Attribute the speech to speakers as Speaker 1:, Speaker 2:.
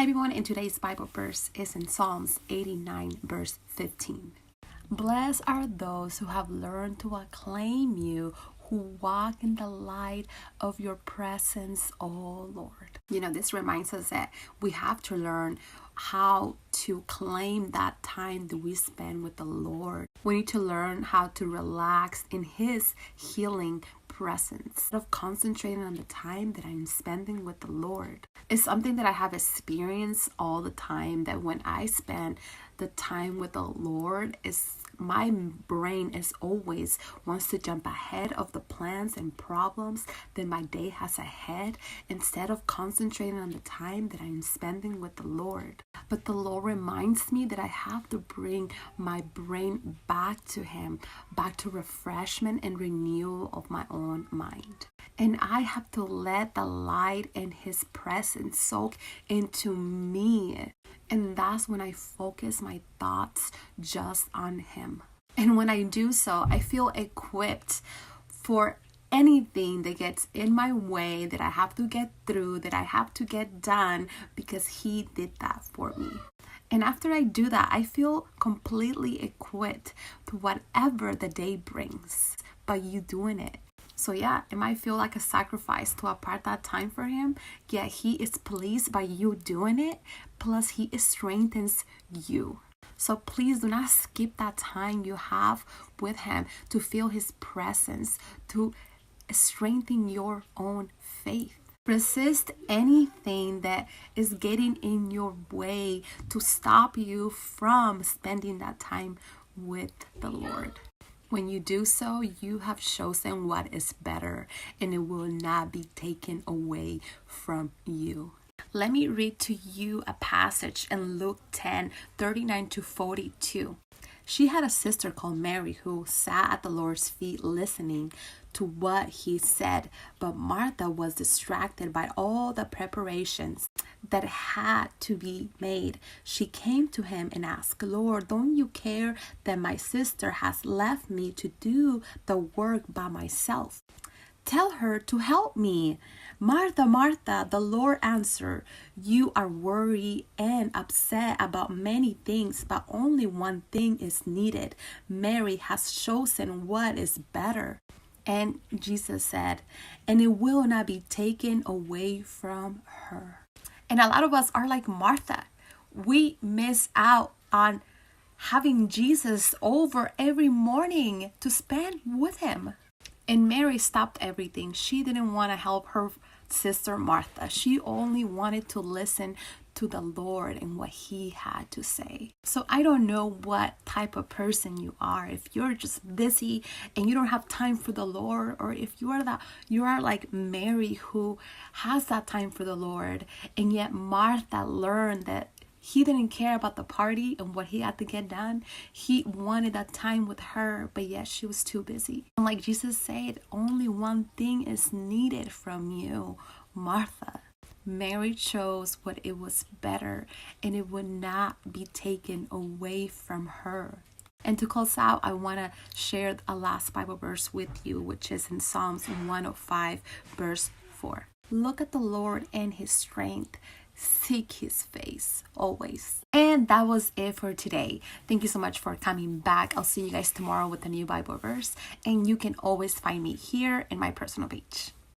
Speaker 1: Hi everyone, and today's Bible verse is in Psalms 89 verse 15. Blessed are those who have learned to acclaim you, who walk in the light of your presence, O Lord. This reminds us that we have to learn how to claim that time that we spend with the Lord. We need to learn how to relax in His healing presence instead of concentrating on the time that I'm spending with the Lord. It's something that I have experienced all the time, that when I spend the time with the Lord, my brain is always wants to jump ahead of the plans and problems that my day has ahead, instead of concentrating on the time that I'm spending with the Lord. But the Lord reminds me that I have to bring my brain back to Him, back to refreshment and renewal of my own mind. And I have to let the light and His presence soak into me. And that's when I focus my thoughts just on Him. And when I do so, I feel equipped for anything that gets in my way, that I have to get through, that I have to get done, because He did that for me. And after I do that, I feel completely equipped to whatever the day brings by you doing it. So yeah, it might feel like a sacrifice to apart that time for Him, yet He is pleased by you doing it, plus He strengthens you. So please do not skip that time you have with Him to feel His presence, to strengthen your own faith. Resist anything that is getting in your way to stop you from spending that time with the Lord. When you do so, you have chosen what is better, and it will not be taken away from you. Let me read to you a passage in Luke 10:39-42. She had a sister called Mary who sat at the Lord's feet listening to what He said, but Martha was distracted by all the preparations that had to be made. She came to Him and asked, "Lord, don't you care that my sister has left me to do the work by myself? Tell her to help me." "Martha, Martha," the Lord answered, "you are worried and upset about many things, but only one thing is needed. Mary has chosen what is better." And Jesus said, "and it will not be taken away from her." And a lot of us are like Martha. We miss out on having Jesus over every morning to spend with Him. And Mary stopped everything. She didn't want to help her sister Martha. She only wanted to listen to the Lord and what He had to say. So I don't know what type of person you are. If you're just busy and you don't have time for the Lord, or if you are like Mary who has that time for the Lord, and yet Martha learned that He didn't care about the party and what He had to get done. He wanted that time with her, but yet she was too busy. And like Jesus said, only one thing is needed from you, Martha. Mary chose what it was better, and it would not be taken away from her. And to close out, I want to share a last Bible verse with you, which is in Psalms 105 verse 4. Look at the Lord and His strength. Seek His face always. And that was it for today. Thank you so much for coming back. I'll see you guys tomorrow with a new Bible verse. And you can always find me here in my personal page.